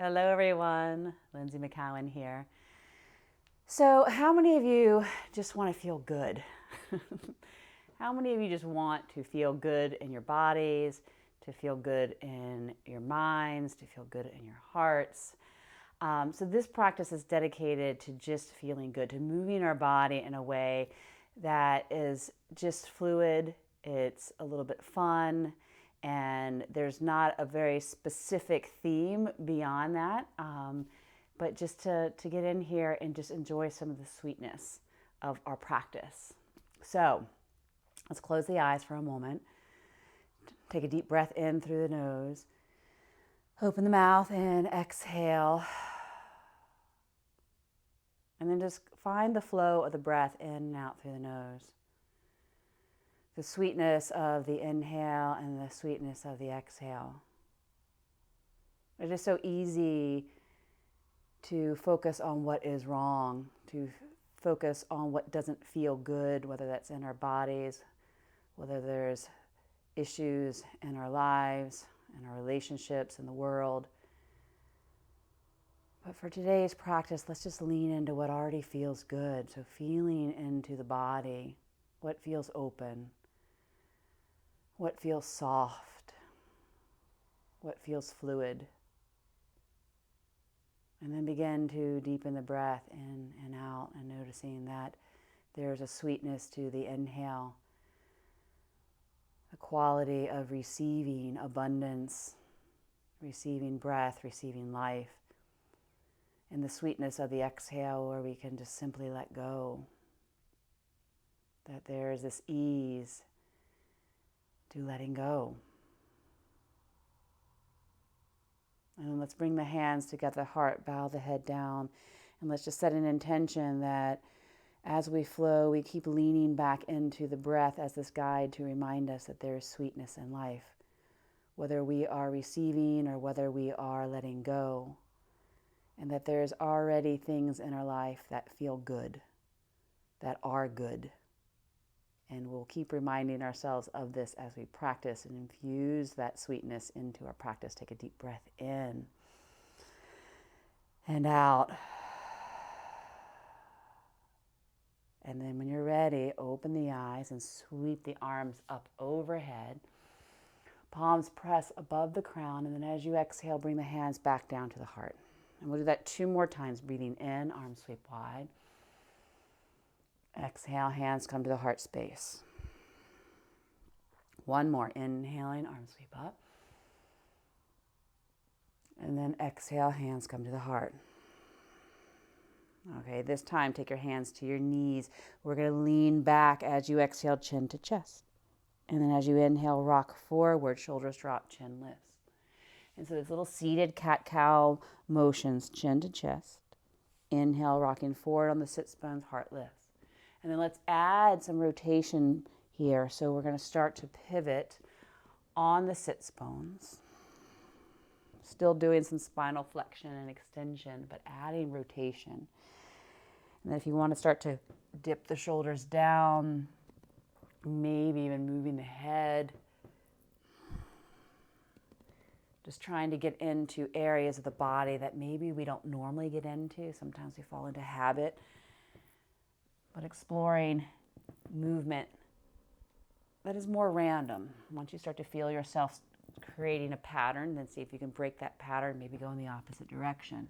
Hello everyone, Lynsie McKeown here. So how many of you just want to feel good? How many of you just want to feel good in your bodies, to feel good in your minds, to feel good in your hearts? So this practice is dedicated to just feeling good, to moving our body in a way that is just fluid, it's a little bit fun, and there's not a very specific theme beyond that, but just to get in here and just enjoy some of the sweetness of our practice. So let's close the eyes for a moment. Take a deep breath in through the nose. Open the mouth and exhale. And then just find the flow of the breath in and out through the nose. The sweetness of the inhale and the sweetness of the exhale. It's just so easy to focus on what is wrong, to focus on what doesn't feel good, whether that's in our bodies, whether there's issues in our lives, in our relationships, in the world. But for today's practice, let's just lean into what already feels good. So feeling into the body, what feels open, what feels soft, what feels fluid. And then begin to deepen the breath in and out and noticing that there's a sweetness to the inhale, the quality of receiving abundance, receiving breath, receiving life, and the sweetness of the exhale where we can just simply let go, that there's this ease to letting go. And then let's bring the hands together, heart, bow the head down, and let's just set an intention that as we flow, we keep leaning back into the breath as this guide to remind us that there is sweetness in life, whether we are receiving or whether we are letting go, and that there's already things in our life that feel good, that are good. And we'll keep reminding ourselves of this as we practice and infuse that sweetness into our practice. Take a deep breath in and out. And then when you're ready, open the eyes and sweep the arms up overhead. Palms press above the crown, and then as you exhale, bring the hands back down to the heart. And we'll do that 2 more times, breathing in, arms sweep wide. Exhale, hands come to the heart space. 1 more, inhaling, arms sweep up. And then exhale, hands come to the heart. Okay, this time take your hands to your knees. We're going to lean back as you exhale, chin to chest. And then as you inhale, rock forward, shoulders drop, chin lifts. And so this little seated cat-cow motions, chin to chest. Inhale, rocking forward on the sits bones, heart lifts. And then let's add some rotation here. So we're going to start to pivot on the sits bones. Still doing some spinal flexion and extension, but adding rotation. And then if you want to start to dip the shoulders down, maybe even moving the head. Just trying to get into areas of the body that maybe we don't normally get into. Sometimes we fall into habit. But exploring movement that is more random. Once you start to feel yourself creating a pattern, then see if you can break that pattern, maybe go in the opposite direction.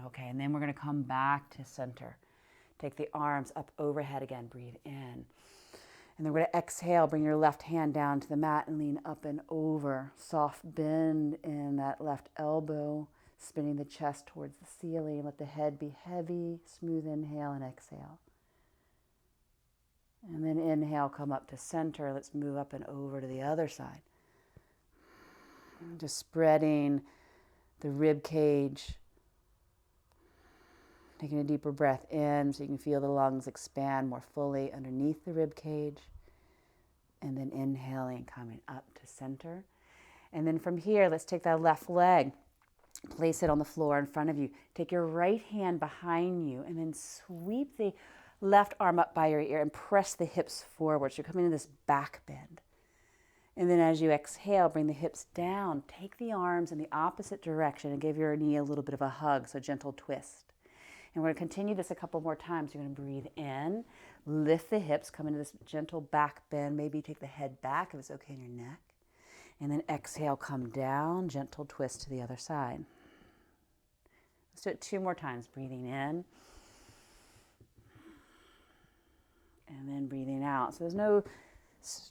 Okay, and then we're going to come back to center. Take the arms up overhead again, breathe in. And then we're going to exhale, bring your left hand down to the mat and lean up and over. Soft bend in that left elbow. Spinning the chest towards the ceiling. Let the head be heavy. Smooth inhale and exhale. And then inhale, come up to center. Let's move up and over to the other side. Just spreading the rib cage. Taking a deeper breath in so you can feel the lungs expand more fully underneath the rib cage. And then inhaling, coming up to center. And then from here, let's take that left leg. Place it on the floor in front of you. Take your right hand behind you and then sweep the left arm up by your ear and press the hips forward. So you're coming into this back bend. And then as you exhale, bring the hips down. Take the arms in the opposite direction and give your knee a little bit of a hug, so gentle twist. And we're going to continue this a couple more times. You're going to breathe in, lift the hips, come into this gentle back bend. Maybe take the head back if it's okay in your neck. And then exhale, come down, gentle twist to the other side. Let's do it 2 more times. Breathing in. And then breathing out. So there's no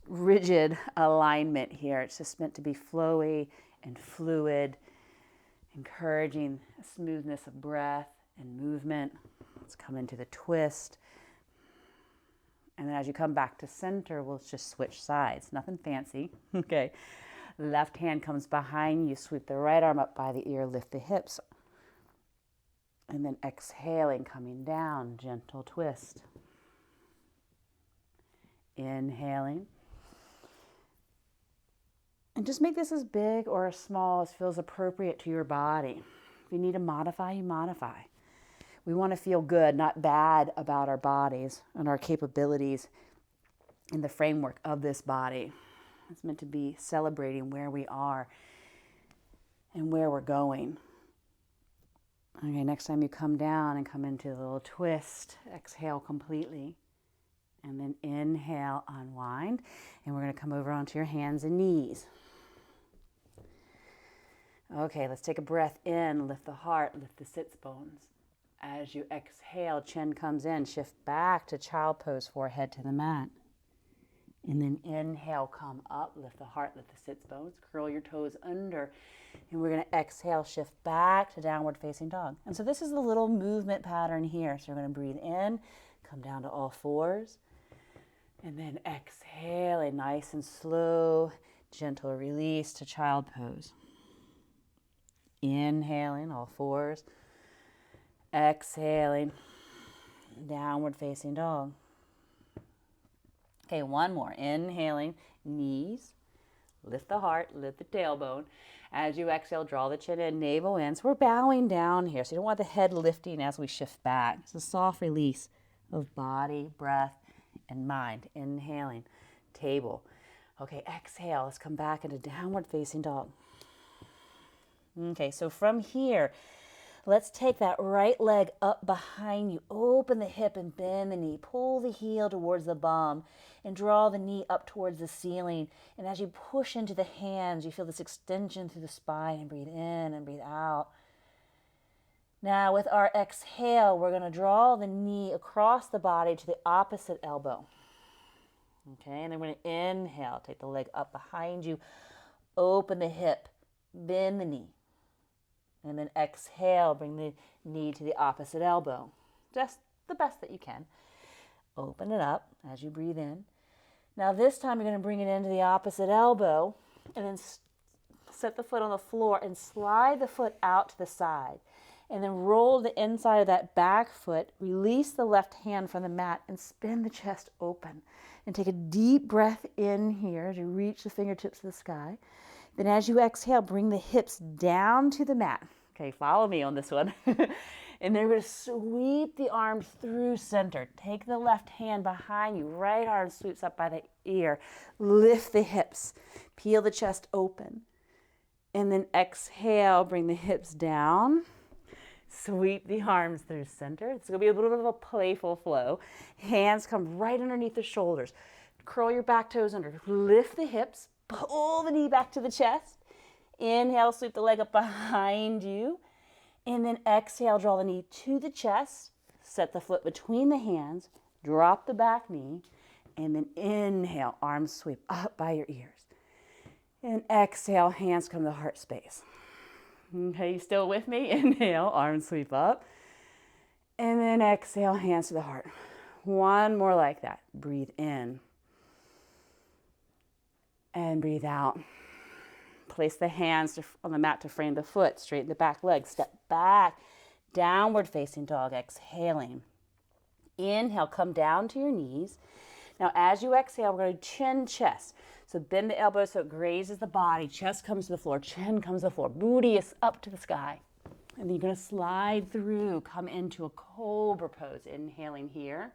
rigid alignment here. It's just meant to be flowy and fluid, encouraging a smoothness of breath and movement. Let's come into the twist. And then as you come back to center, we'll just switch sides. Nothing fancy. Okay. Left hand comes behind you. Sweep the right arm up by the ear. Lift the hips. And then exhaling, coming down. Gentle twist. Inhaling. And just make this as big or as small as feels appropriate to your body. If you need to modify, you modify. We want to feel good, not bad about our bodies and our capabilities in the framework of this body. It's meant to be celebrating where we are and where we're going. Okay, next time you come down and come into a little twist, exhale completely. And then inhale, unwind. And we're going to come over onto your hands and knees. Okay, let's take a breath in, lift the heart, lift the sits bones. As you exhale, chin comes in, shift back to child pose, forehead to the mat. And then inhale, come up, lift the heart, lift the sits bones, curl your toes under. And we're going to exhale, shift back to downward facing dog. And so this is the little movement pattern here. So we're going to breathe in, come down to all fours. And then exhaling, nice and slow, gentle release to child pose. Inhaling, all fours. Exhaling, downward facing dog. Okay, one more. Inhaling, knees, lift the heart, lift the tailbone. As you exhale, draw the chin in, navel in. So we're bowing down here. So you don't want the head lifting as we shift back. It's a soft release of body, breath, and mind. Inhaling, table. Okay, exhale. Let's come back into downward facing dog. Okay, so from here, let's take that right leg up behind you. Open the hip and bend the knee. Pull the heel towards the bum and draw the knee up towards the ceiling. And as you push into the hands, you feel this extension through the spine, and breathe in and breathe out. Now with our exhale, we're going to draw the knee across the body to the opposite elbow. Okay, and then we're going to inhale. Take the leg up behind you. Open the hip. Bend the knee. And then exhale, bring the knee to the opposite elbow. Just the best that you can. Open it up as you breathe in. Now this time you're going to bring it into the opposite elbow and then set the foot on the floor and slide the foot out to the side. And then roll the inside of that back foot, release the left hand from the mat and spin the chest open. And take a deep breath in here as you reach the fingertips to the sky. Then as you exhale, bring the hips down to the mat. Okay, follow me on this one. And then we're going to sweep the arms through center. Take the left hand behind you. Right arm sweeps up by the ear. Lift the hips. Peel the chest open. And then exhale, bring the hips down. Sweep the arms through center. It's going to be a little bit of a playful flow. Hands come right underneath the shoulders. Curl your back toes under. Lift the hips. Pull the knee back to the chest. Inhale, sweep the leg up behind you. And then exhale, draw the knee to the chest. Set the foot between the hands. Drop the back knee. And then inhale, arms sweep up by your ears. And exhale, hands come to the heart space. Okay, you still with me? Inhale, arms sweep up. And then exhale, hands to the heart. One more like that. Breathe in. And breathe out. Place the hands on the mat to frame the foot. Straighten the back leg. Step back. Downward facing dog. Exhaling. Inhale. Come down to your knees. Now as you exhale, we're going to chin chest. So bend the elbows so it grazes the body. Chest comes to the floor. Chin comes to the floor. Booty is up to the sky. And then you're going to slide through. Come into a cobra pose. Inhaling here.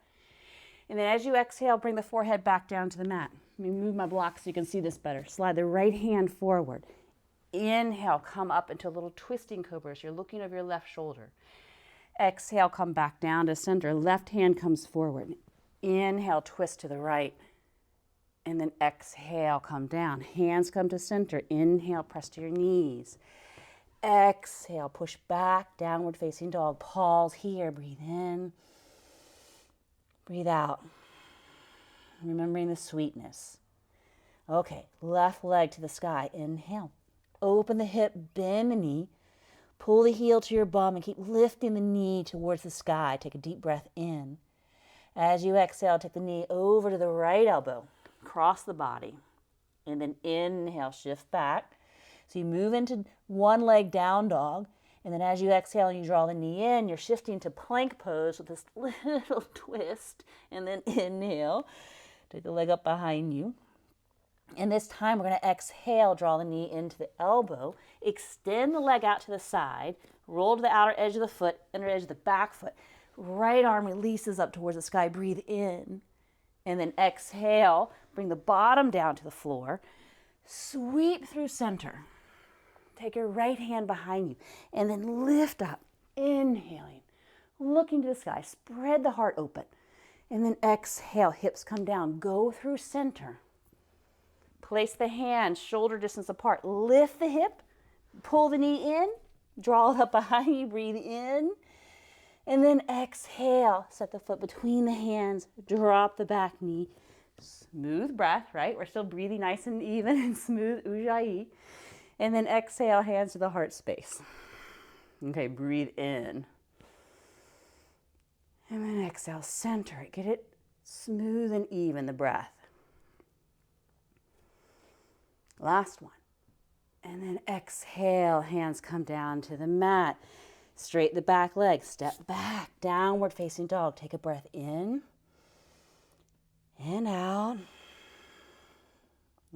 And then as you exhale, bring the forehead back down to the mat. Let me move my block so you can see this better. Slide the right hand forward. Inhale, come up into a little twisting cobra. So you're looking over your left shoulder. Exhale, come back down to center. Left hand comes forward. Inhale, twist to the right. And then exhale, come down. Hands come to center. Inhale, press to your knees. Exhale, push back, downward facing dog. Pause here, breathe in. Breathe out. Remembering the sweetness. Okay, left leg to the sky. Inhale. Open the hip, bend the knee. Pull the heel to your bum and keep lifting the knee towards the sky. Take a deep breath in. As you exhale, take the knee over to the right elbow. Cross the body. And then inhale, shift back. So you move into one leg down dog. And then as you exhale and you draw the knee in, you're shifting to plank pose with this little twist. And then inhale. Take the leg up behind you. And this time we're going to exhale, draw the knee into the elbow. Extend the leg out to the side. Roll to the outer edge of the foot, inner edge of the back foot. Right arm releases up towards the sky. Breathe in. And then exhale. Bring the bottom down to the floor. Sweep through center. Take your right hand behind you. And then lift up. Inhaling. Looking to the sky. Spread the heart open. And then exhale. Hips come down. Go through center. Place the hands shoulder distance apart. Lift the hip. Pull the knee in. Draw it up behind you. Breathe in. And then exhale. Set the foot between the hands. Drop the back knee. Smooth breath, right? We're still breathing nice and even and smooth. Ujjayi. And then exhale, hands to the heart space. Okay, breathe in. And then exhale, center it. Get it smooth and even, the breath. Last one. And then exhale, hands come down to the mat. Straighten the back leg. Step back, downward facing dog. Take a breath in. And out.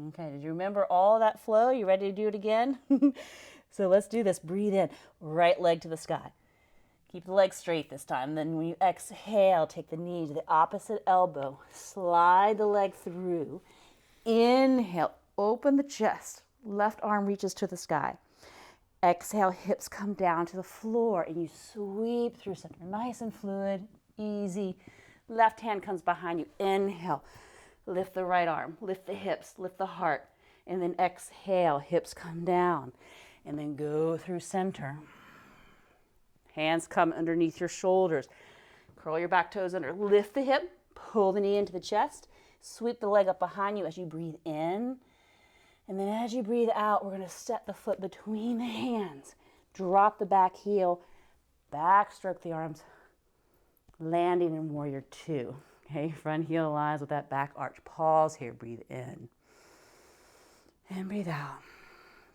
Okay, did you remember all of that flow? You ready to do it again? So let's do this. Breathe in. Right leg to the sky. Keep the leg straight this time. Then when you exhale, take the knee to the opposite elbow. Slide the leg through. Inhale. Open the chest. Left arm reaches to the sky. Exhale, hips come down to the floor and you sweep through center. Nice and fluid, easy. Left hand comes behind you. Inhale. Lift the right arm. Lift the hips. Lift the heart. And then exhale, hips come down. And then go through center. Hands come underneath your shoulders. Curl your back toes under. Lift the hip. Pull the knee into the chest. Sweep the leg up behind you as you breathe in. And then as you breathe out, we're going to set the foot between the hands. Drop the back heel. Backstroke the arms. Landing in warrior two. Okay, front heel aligns with that back arch. Pause here. Breathe in. And breathe out.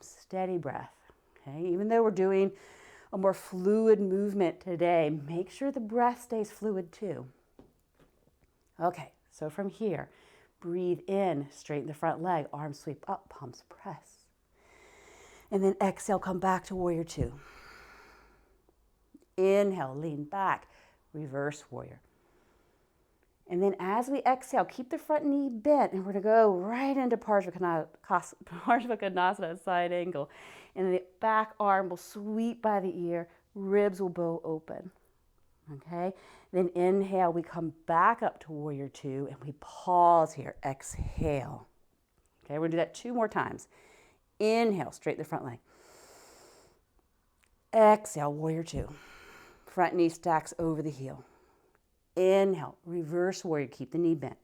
Steady breath. Okay, even though we're doing a more fluid movement today, make sure the breath stays fluid too. Okay, so from here, breathe in, straighten the front leg, arms sweep up, palms press. And then exhale, come back to warrior two. Inhale, lean back, reverse warrior. And then as we exhale, keep the front knee bent, and we're going to go right into Parsvakonasana, side angle. And the back arm will sweep by the ear, ribs will bow open. Okay? Then inhale, we come back up to warrior two, and we pause here. Exhale. Okay, we're going to do that 2 more times. Inhale, straighten the front leg. Exhale, warrior two. Front knee stacks over the heel. Inhale, reverse warrior, keep the knee bent.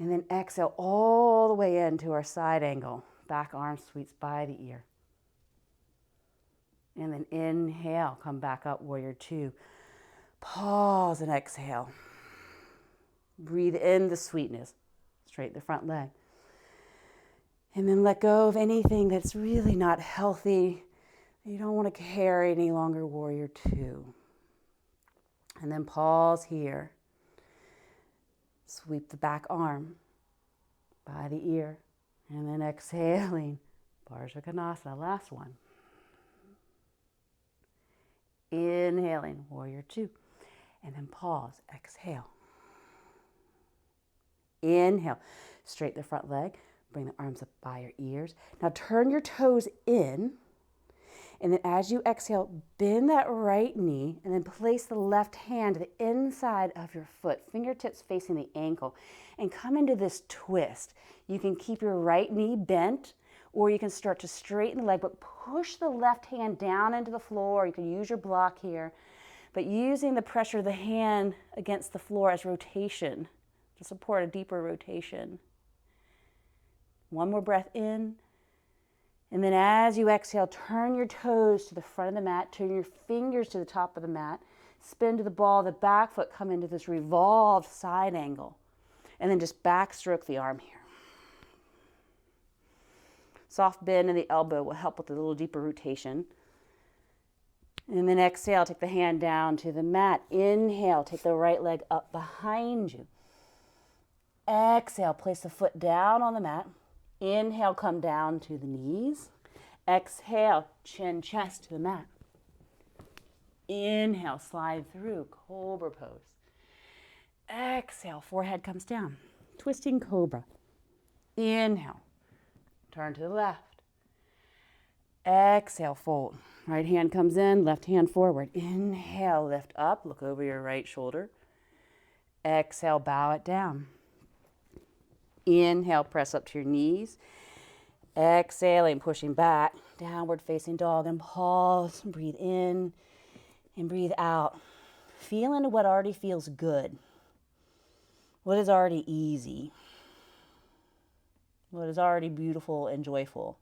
And then exhale all the way into our side angle. Back arm sweeps by the ear. And then inhale, come back up, warrior two. Pause and exhale. Breathe in the sweetness. Straighten the front leg. And then let go of anything that's really not healthy. You don't want to carry any longer, warrior two. And then pause here. Sweep the back arm by the ear. And then exhaling, Parsvakonasana, last one. Inhaling, warrior two. And then pause, exhale. Inhale, straighten the front leg. Bring the arms up by your ears. Now turn your toes in. And then as you exhale, bend that right knee and then place the left hand to the inside of your foot, fingertips facing the ankle, and come into this twist. You can keep your right knee bent, or you can start to straighten the leg, but push the left hand down into the floor. You can use your block here, but using the pressure of the hand against the floor as rotation to support a deeper rotation. One more breath in. And then as you exhale, turn your toes to the front of the mat, turn your fingers to the top of the mat, spin to the ball of the back foot, come into this revolved side angle, and then just backstroke the arm here. Soft bend in the elbow will help with a little deeper rotation. And then exhale, take the hand down to the mat. Inhale, take the right leg up behind you. Exhale, place the foot down on the mat. Inhale, come down to the knees. Exhale, chin, chest to the mat. Inhale, slide through, cobra pose. Exhale, forehead comes down. Twisting cobra. Inhale, turn to the left. Exhale, fold. Right hand comes in, left hand forward. Inhale, lift up, look over your right shoulder. Exhale, bow it down. Inhale, press up to your knees. Exhaling, pushing back, downward facing dog, and pause, breathe in and breathe out. Feel into what already feels good. What is already easy. What is already beautiful and joyful.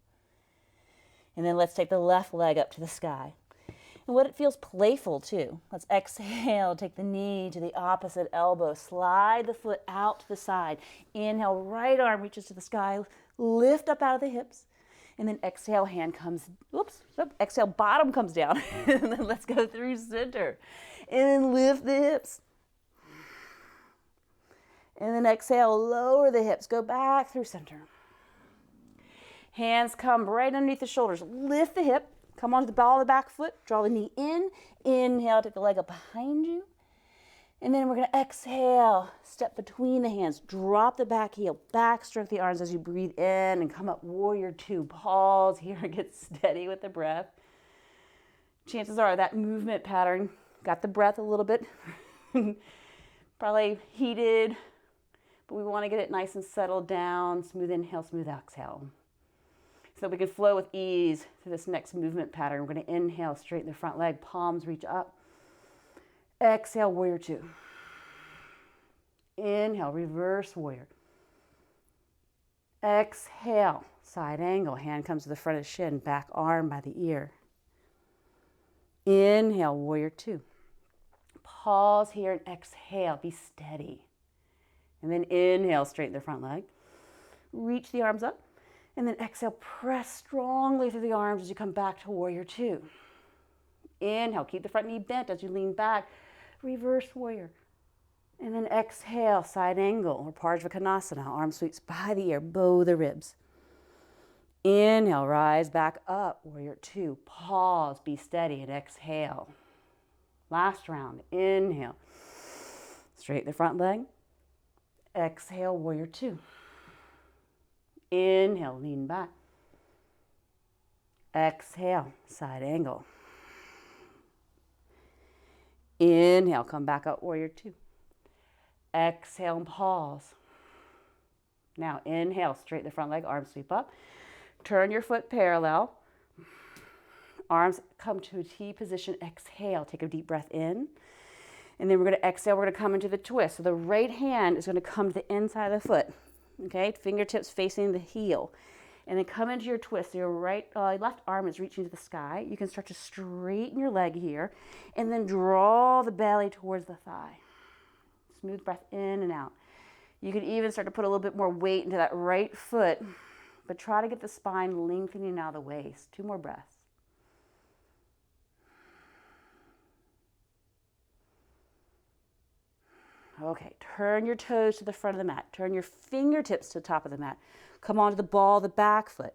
And then let's take the left leg up to the sky. And what it feels playful too. Let's exhale, take the knee to the opposite elbow, slide the foot out to the side. Inhale, right arm reaches to the sky, lift up out of the hips. And then exhale, hand comes, exhale, bottom comes down. And then let's go through center. And then lift the hips. And then exhale, lower the hips, go back through center. Hands come right underneath the shoulders, lift the hip. Come onto the ball of the back foot, draw the knee in. Inhale, take the leg up behind you. And then we're going to exhale, step between the hands, drop the back heel, backstroke the arms as you breathe in and come up, warrior two. Pause here and get steady with the breath. Chances are that movement pattern got the breath a little bit, probably heated, but we want to get it nice and settled down. Smooth inhale, smooth exhale. So we can flow with ease through this next movement pattern. We're going to inhale, straighten the front leg, palms reach up. Exhale, warrior two. Inhale, reverse warrior. Exhale, side angle. Hand comes to the front of the shin, back arm by the ear. Inhale, warrior two. Pause here and exhale, be steady. And then inhale, straighten the front leg. Reach the arms up. And then exhale, press strongly through the arms as you come back to warrior two. Inhale, keep the front knee bent as you lean back. Reverse warrior. And then exhale, side angle or Parshvakonasana. Arm sweeps by the ear, bow the ribs. Inhale, rise back up, warrior two. Pause, be steady, and exhale. Last round, inhale. Straighten the front leg. Exhale, warrior two. Inhale, lean back. Exhale, side angle. Inhale, come back up, warrior two. Exhale and pause. Now inhale, straighten the front leg, arms sweep up. Turn your foot parallel. Arms come to a T position. Exhale, take a deep breath in. And then we're going to exhale, we're going to come into the twist. So the right hand is going to come to the inside of the foot. Okay, fingertips facing the heel. And then come into your twist. So your left arm is reaching to the sky. You can start to straighten your leg here. And then draw the belly towards the thigh. Smooth breath in and out. You can even start to put a little bit more weight into that right foot. But try to get the spine lengthening out of the waist. 2 more breaths. Okay, turn your toes to the front of the mat. Turn your fingertips to the top of the mat. Come onto the ball of the back foot.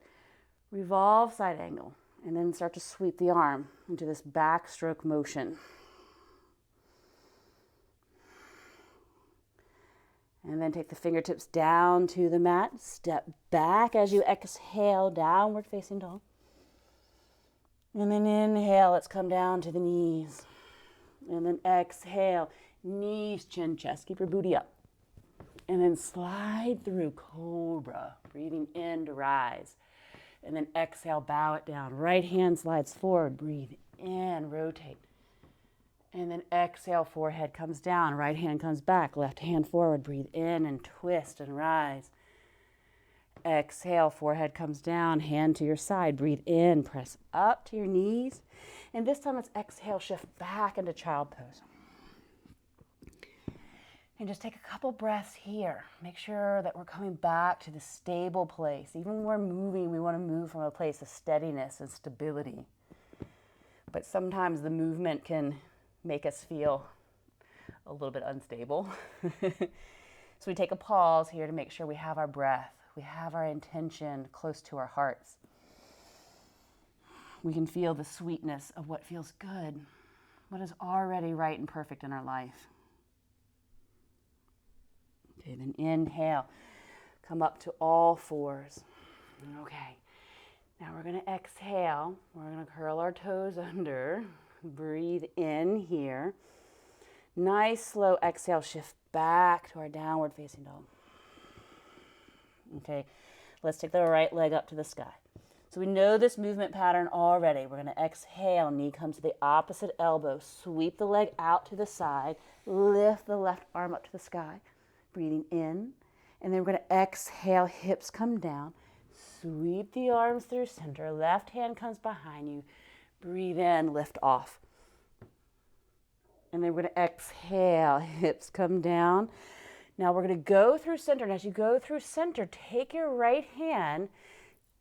Revolve side angle. And then start to sweep the arm into this backstroke motion. And then take the fingertips down to the mat. Step back as you exhale, downward facing dog. And then inhale, let's come down to the knees. And then exhale, knees, chin, chest. Keep your booty up. And then slide through cobra, breathing in to rise. And then exhale, bow it down. Right hand slides forward, breathe in, rotate. And then exhale, forehead comes down, right hand comes back, left hand forward, breathe in and twist and rise. Exhale, forehead comes down, hand to your side, breathe in, press up to your knees. And this time let's exhale, shift back into child pose. And just take a couple breaths here. Make sure that we're coming back to the stable place. Even when we're moving, we want to move from a place of steadiness and stability. But sometimes the movement can make us feel a little bit unstable. So we take a pause here to make sure we have our breath, we have our intention close to our hearts. We can feel the sweetness of what feels good, what is already right and perfect in our life. Okay, then inhale, come up to all fours. Okay, now we're going to exhale. We're going to curl our toes under. Breathe in here. Nice slow exhale, shift back to our downward facing dog. Okay, let's take the right leg up to the sky. So we know this movement pattern already. We're going to exhale, knee comes to the opposite elbow, sweep the leg out to the side, lift the left arm up to the sky, breathing in, and then we're going to exhale, hips come down, sweep the arms through center, left hand comes behind you, breathe in, lift off. And then we're going to exhale, hips come down. Now we're going to go through center. And as you go through center, take your right hand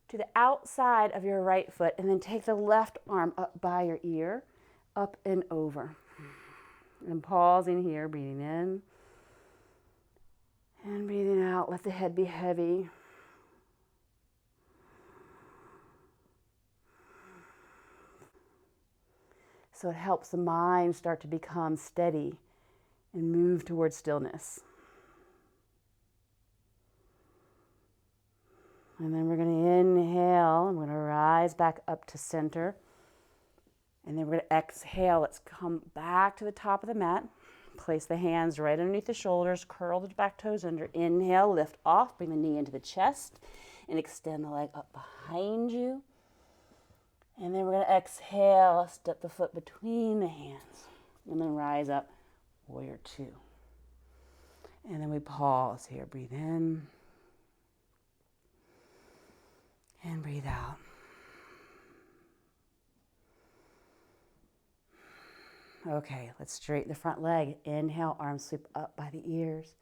to the outside of your right foot and then take the left arm up by your ear, up and over. And pausing here, breathing in and breathing out. Let the head be heavy. So it helps the mind start to become steady and move towards stillness. And then we're going to inhale. I'm going to rise back up to center. And then we're going to exhale. Let's come back to the top of the mat. Place the hands right underneath the shoulders. Curl the back toes under. Inhale, lift off. Bring the knee into the chest. And extend the leg up behind you. And then we're going to exhale, step the foot between the hands, and then rise up, warrior two. And then we pause here, breathe in, and breathe out. Okay, let's straighten the front leg. Inhale, arms sweep up by the ears.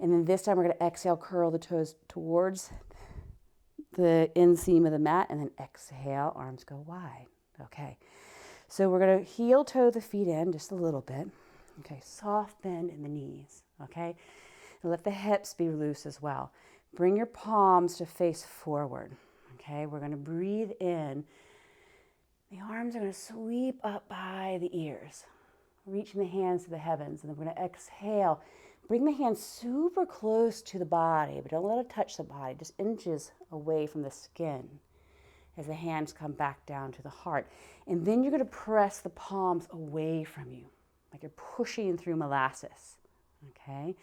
And then this time we're going to exhale, curl the toes towards the inseam of the mat, and then exhale, arms go wide. Okay, so we're going to heel toe the feet in just a little bit. Okay, soft bend in the knees. Okay, and let the hips be loose as well. Bring your palms to face forward. Okay, we're going to breathe in. The arms are going to sweep up by the ears, reaching the hands to the heavens, and then we're going to exhale. Bring the hands super close to the body, but don't let it touch the body, just inches away from the skin as the hands come back down to the heart. And then you're going to press the palms away from you, like you're pushing through molasses, okay?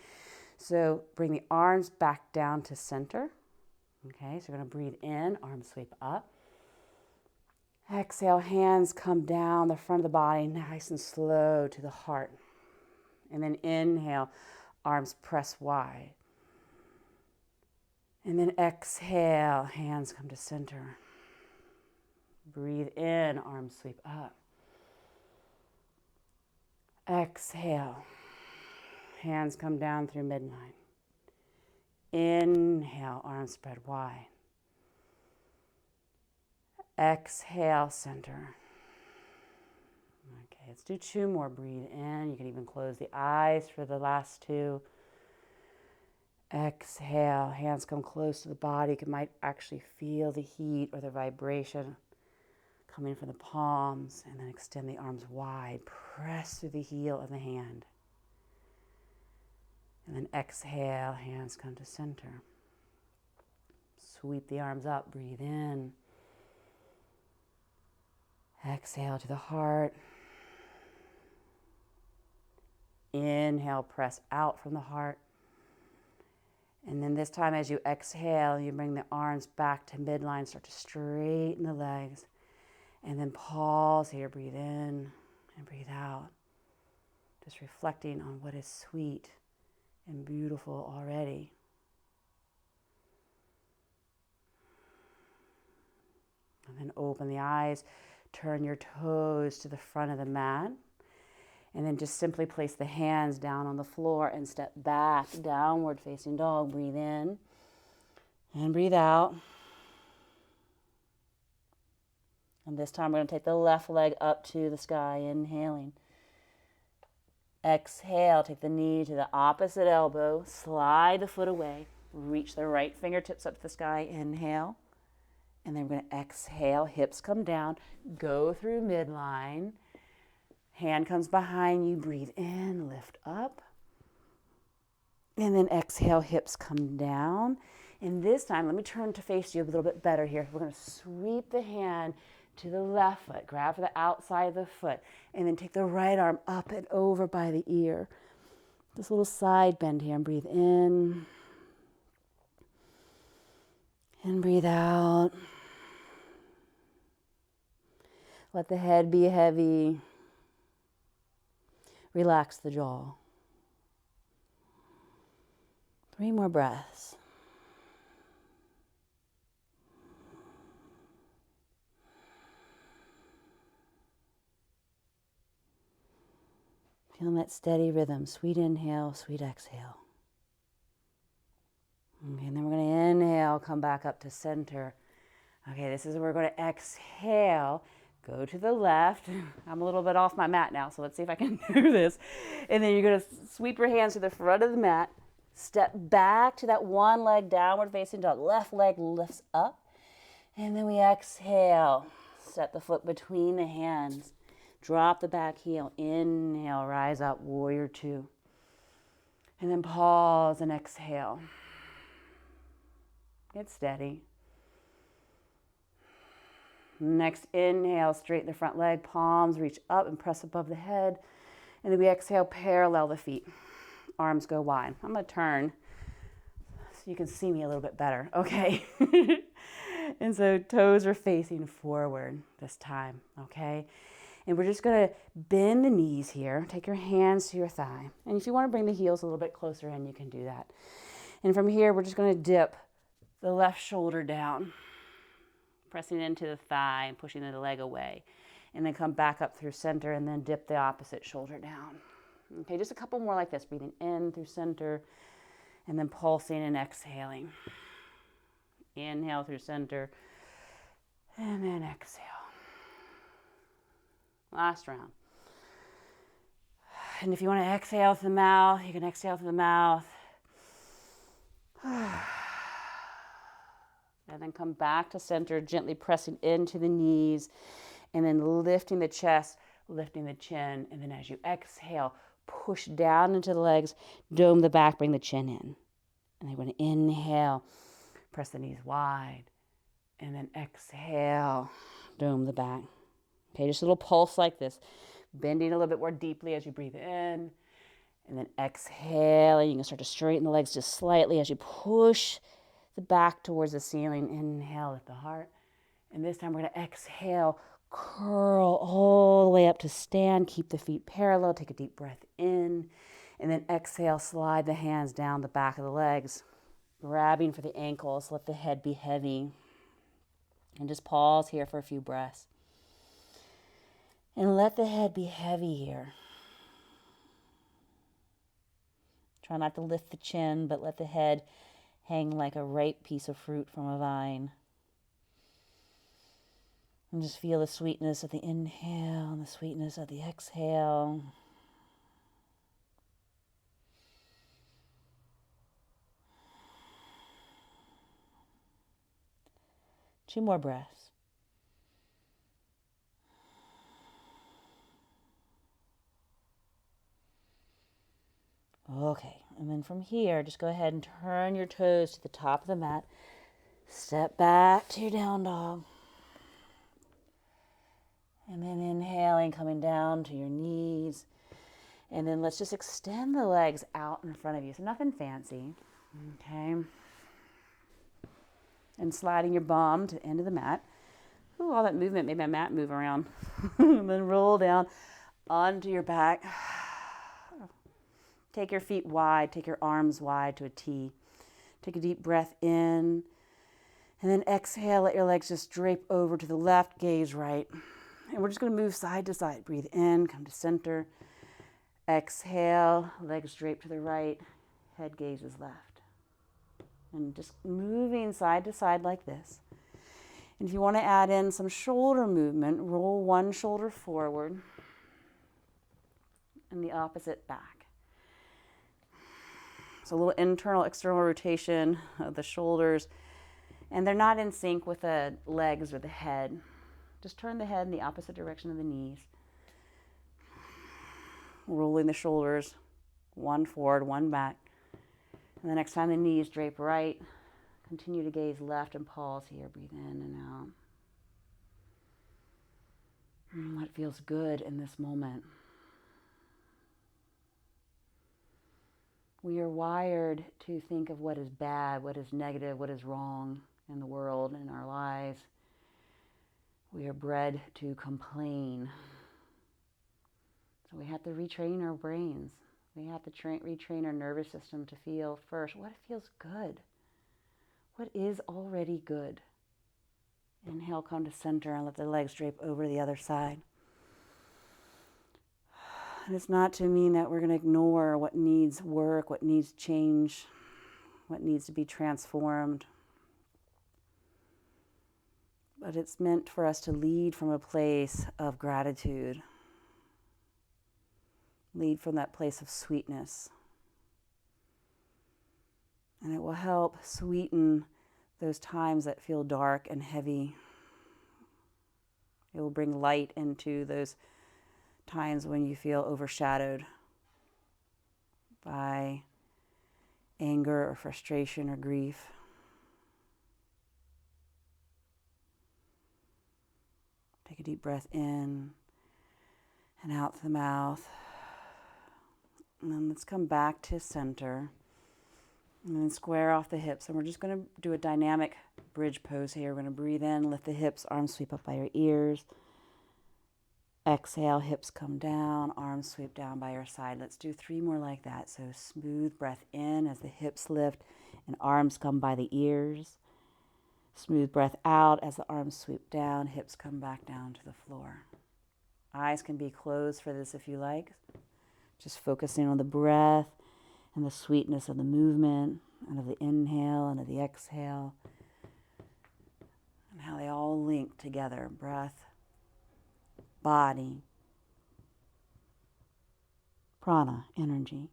So bring the arms back down to center, okay? So we're going to breathe in, arms sweep up. Exhale, hands come down the front of the body, nice and slow to the heart. And then inhale, arms press wide. And then exhale, hands come to center. Breathe in, arms sweep up. Exhale, hands come down through midline. Inhale, arms spread wide. Exhale, center. Okay, let's do two more. Breathe in. You can even close the eyes for the last two. Exhale, hands come close to the body. You might actually feel the heat or the vibration coming from the palms, and then extend the arms wide. Press through the heel of the hand. And then exhale, hands come to center. Sweep the arms up, breathe in. Exhale to the heart. Inhale, press out from the heart. And then this time as you exhale, you bring the arms back to midline, start to straighten the legs. And then pause here, breathe in and breathe out. Just reflecting on what is sweet and beautiful already. And then open the eyes, turn your toes to the front of the mat. And then just simply place the hands down on the floor and step back, downward facing dog. Breathe in and breathe out. And this time we're going to take the left leg up to the sky, inhaling. Exhale, take the knee to the opposite elbow, slide the foot away, reach the right fingertips up to the sky, inhale. And then we're going to exhale, hips come down, go through midline. Hand comes behind you, breathe in, lift up. And then exhale, hips come down. And this time, let me turn to face you a little bit better here. We're going to sweep the hand to the left foot, grab for the outside of the foot, and then take the right arm up and over by the ear. This little side bend here, and breathe in. And breathe out. Let the head be heavy. Relax the jaw. 3 more breaths. Feel that steady rhythm, sweet inhale, sweet exhale. Okay, and then we're going to inhale, come back up to center. Okay, this is where we're going to exhale. Go to the left. I'm a little bit off my mat now, so let's see if I can do this. And then you're going to sweep your hands to the front of the mat. Step back to that one leg, downward facing dog. Left leg lifts up. And then we exhale. Set the foot between the hands. Drop the back heel. Inhale, rise up, warrior 2. And then pause and exhale. Get steady. Next inhale, straighten the front leg, palms reach up and press above the head. And then we exhale, parallel the feet. Arms go wide. I'm going to turn so you can see me a little bit better, okay? And so toes are facing forward this time, okay? And we're just going to bend the knees here. Take your hands to your thigh. And if you want to bring the heels a little bit closer in, you can do that. And from here, we're just going to dip the left shoulder down, pressing into the thigh and pushing the leg away. And then come back up through center and then dip the opposite shoulder down. Okay, just a couple more like this. Breathing in through center and then pulsing and exhaling. Inhale through center and then exhale. Last round. And if you want to exhale through the mouth, you can exhale through the mouth. And then come back to center, gently pressing into the knees, and then lifting the chest, lifting the chin. And then as you exhale, push down into the legs, dome the back, bring the chin in. And then we're going to inhale, press the knees wide, and then exhale, dome the back. Okay, just a little pulse like this, bending a little bit more deeply as you breathe in, and then exhale, and you can start to straighten the legs just slightly as you push the back towards the ceiling. Inhale, lift the heart. And this time we're going to exhale, curl all the way up to stand. Keep the feet parallel. Take a deep breath in. And then exhale, slide the hands down the back of the legs, grabbing for the ankles. Let the head be heavy. And just pause here for a few breaths. And let the head be heavy here. Try not to lift the chin, but let the head hang like a ripe piece of fruit from a vine. And just feel the sweetness of the inhale and the sweetness of the exhale. Two more breaths. Okay, And then from here, just go ahead and turn your toes to the top of the mat. Step back to your down dog. And then inhaling, coming down to your knees. And then let's just extend the legs out in front of you. So nothing fancy. Okay. And sliding your bum to the end of the mat. Ooh, all that movement made my mat move around. And then roll down onto your back. Take your feet wide. Take your arms wide to a T. Take a deep breath in. And then exhale, let your legs just drape over to the left, gaze right. And we're just going to move side to side. Breathe in, come to center. Exhale, legs drape to the right, head gazes left. And just moving side to side like this. And if you want to add in some shoulder movement, roll one shoulder forward and the opposite back. So a little internal, external rotation of the shoulders. And they're not in sync with the legs or the head. Just turn the head in the opposite direction of the knees. Rolling the shoulders, one forward, one back. And the next time the knees drape right, continue to gaze left and pause here. Breathe in and out. And what feels good in this moment? We are wired to think of what is bad, what is negative, what is wrong in the world, in our lives. We are bred to complain. So we have to retrain our brains. We have to retrain our nervous system to feel first what feels good. What is already good? Inhale, come to center and let the legs drape over to the other side. And it's not to mean that we're going to ignore what needs work, what needs change, what needs to be transformed. But it's meant for us to lead from a place of gratitude. Lead from that place of sweetness. And it will help sweeten those times that feel dark and heavy. It will bring light into those times when you feel overshadowed by anger or frustration or grief. Take a deep breath in and out through the mouth. And then let's come back to center. And then square off the hips. And we're just going to do a dynamic bridge pose here. We're going to breathe in, lift the hips, arms sweep up by your ears. Exhale, hips come down, arms sweep down by your side. Let's do 3 more like that. So smooth breath in as the hips lift and arms come by the ears. Smooth breath out as the arms sweep down, hips come back down to the floor. Eyes can be closed for this if you like. Just focusing on the breath and the sweetness of the movement and of the inhale and of the exhale and how they all link together. Breath, body, prana, energy.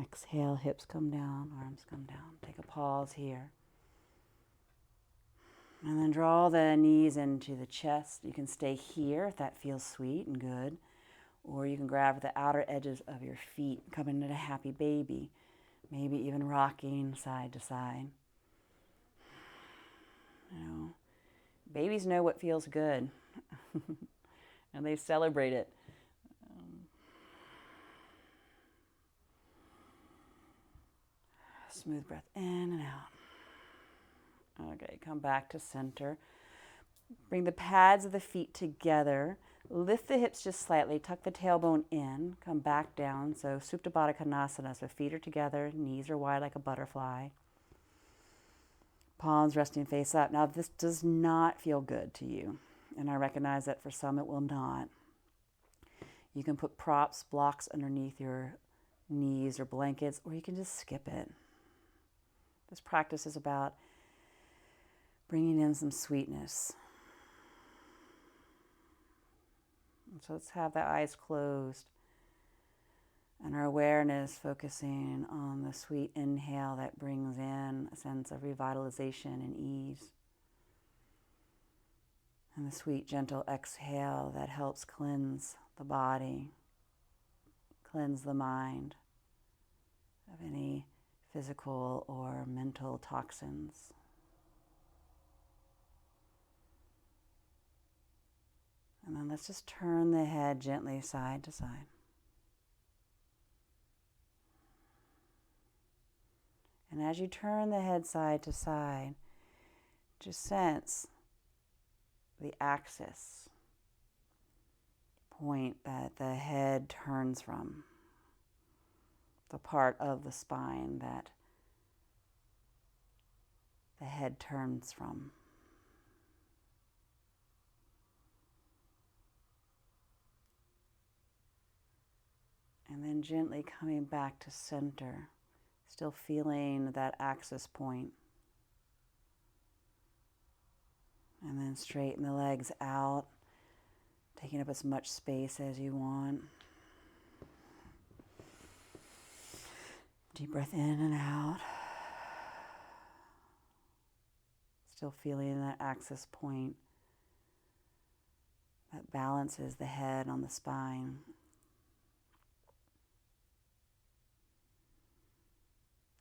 Exhale, hips come down, arms come down. Take a pause here. And then draw the knees into the chest. You can stay here if that feels sweet and good. Or you can grab the outer edges of your feet, come into a happy baby. Maybe even rocking side to side. You know, babies know what feels good. And they celebrate it. Smooth breath in and out. Okay, come back to center. Bring the pads of the feet together. Lift the hips just slightly. Tuck the tailbone in. Come back down. So Supta Baddha Konasana. So feet are together. Knees are wide like a butterfly. Palms resting face up. Now, if this does not feel good to you, and I recognize that for some it will not, you can put props, blocks underneath your knees or blankets, or you can just skip it. This practice is about bringing in some sweetness. So let's have the eyes closed and our awareness focusing on the sweet inhale that brings in a sense of revitalization and ease. And the sweet, gentle exhale that helps cleanse the body, cleanse the mind of any physical or mental toxins. And then let's just turn the head gently side to side. And as you turn the head side to side, just sense the axis point that the head turns from, the part of the spine that the head turns from. And then gently coming back to center, still feeling that axis point. And then straighten the legs out, taking up as much space as you want. Deep breath in and out. Still feeling that axis point that balances the head on the spine.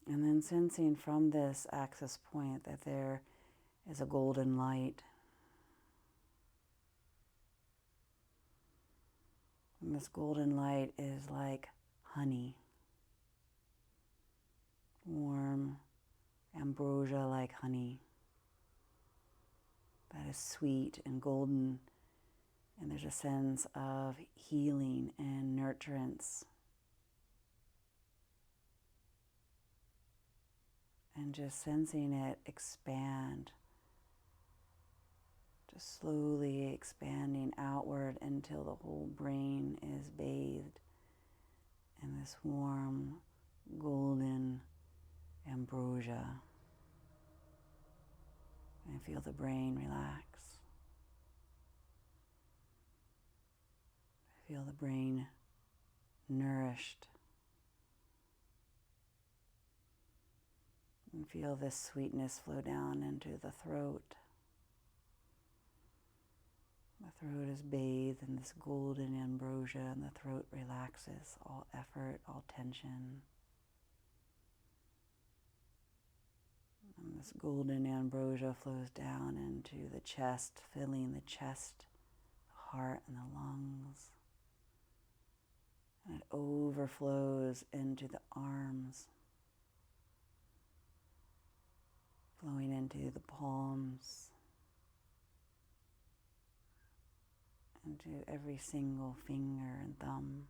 And then sensing from this axis point that there is a golden light. And this golden light is like honey, warm ambrosia like honey that is sweet and golden, and there's a sense of healing and nurturance. And just sensing it expand, just slowly expanding outward until the whole brain is bathed in this warm, golden ambrosia. And feel the brain relax. Feel the brain nourished. And feel this sweetness flow down into the throat. The throat is bathed in this golden ambrosia, and the throat relaxes, all effort, all tension. And this golden ambrosia flows down into the chest, filling the chest, the heart, and the lungs. And it overflows into the arms, flowing into the palms, into every single finger and thumb.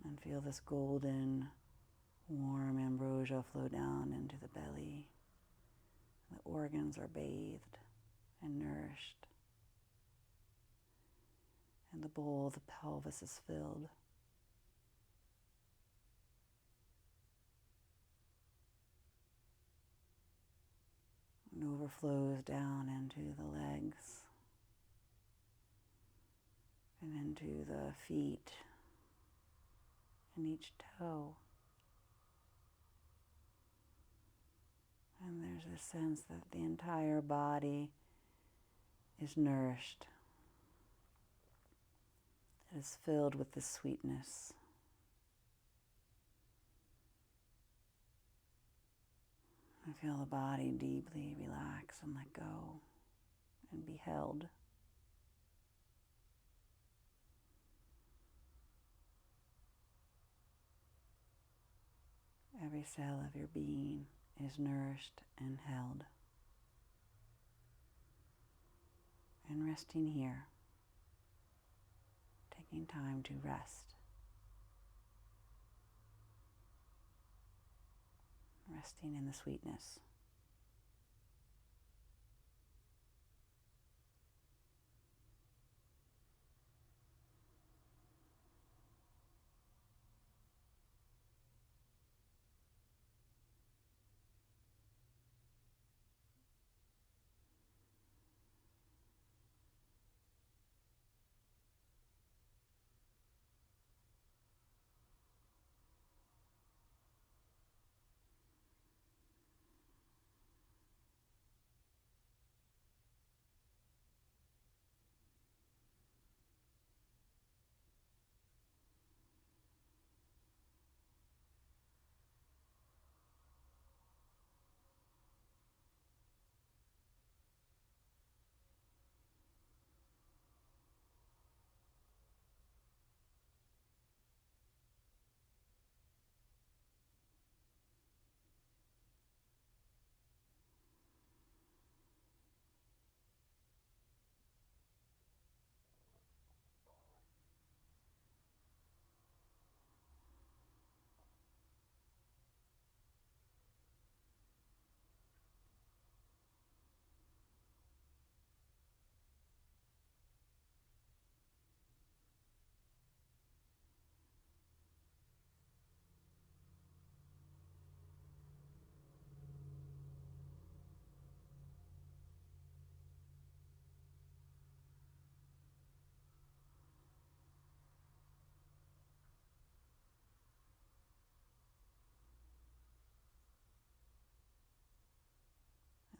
And feel this golden, warm ambrosia flow down into the belly. The organs are bathed and nourished. And the bowl of the pelvis is filled. And overflows down into the legs and into the feet and each toe. And there's a sense that the entire body is nourished. It is filled with this sweetness. I feel the body deeply relax and let go and be held. Every cell of your being is nourished and held. And resting here, taking time to rest. Resting in the sweetness.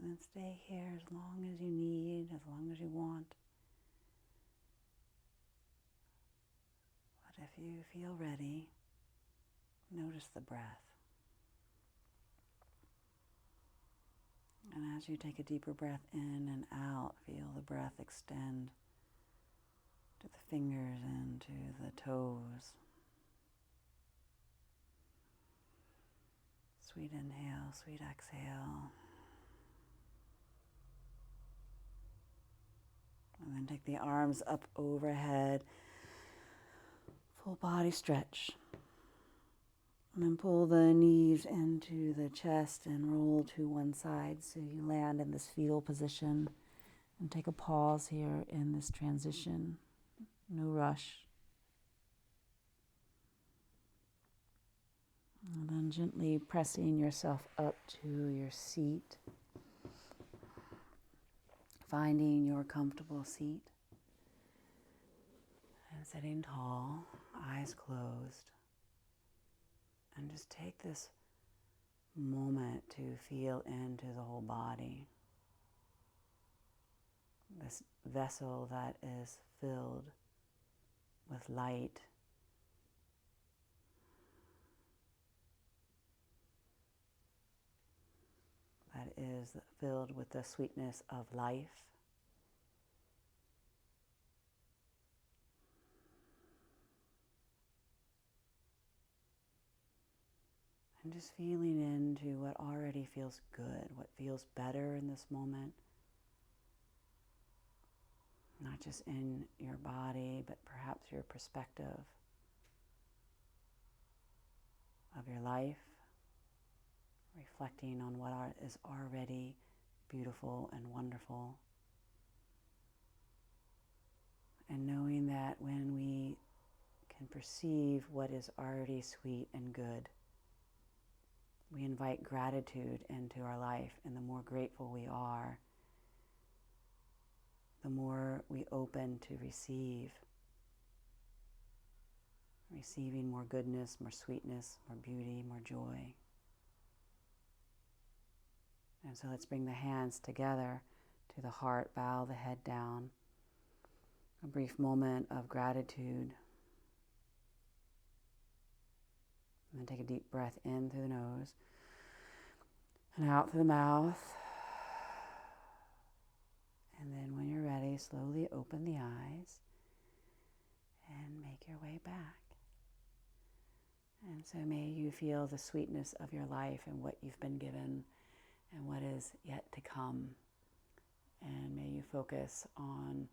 And then stay here as long as you need, as long as you want. But if you feel ready, notice the breath. And as you take a deeper breath in and out, feel the breath extend to the fingers and to the toes. Sweet inhale, sweet exhale. And then take the arms up overhead. Full body stretch. And then pull the knees into the chest and roll to one side so you land in this fetal position. And take a pause here in this transition. No rush. And then gently pressing yourself up to your seat. Finding your comfortable seat. And sitting tall, eyes closed. And just take this moment to feel into the whole body. This vessel that is filled with light. That is filled with the sweetness of life. And just feeling into what already feels good, what feels better in this moment. Not just in your body, but perhaps your perspective of your life. Reflecting on what is already beautiful and wonderful. And knowing that when we can perceive what is already sweet and good, we invite gratitude into our life, and the more grateful we are, the more we open to receiving more goodness, more sweetness, more beauty, more joy. And so let's bring the hands together to the heart, bow the head down. A brief moment of gratitude. And then take a deep breath in through the nose and out through the mouth. And then when you're ready, slowly open the eyes and make your way back. And so may you feel the sweetness of your life and what you've been given and what is yet to come. And may you focus on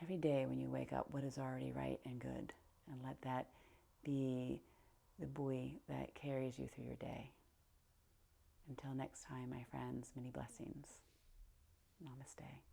every day when you wake up what is already right and good. And let that be the buoy that carries you through your day. Until next time, my friends, many blessings. Namaste.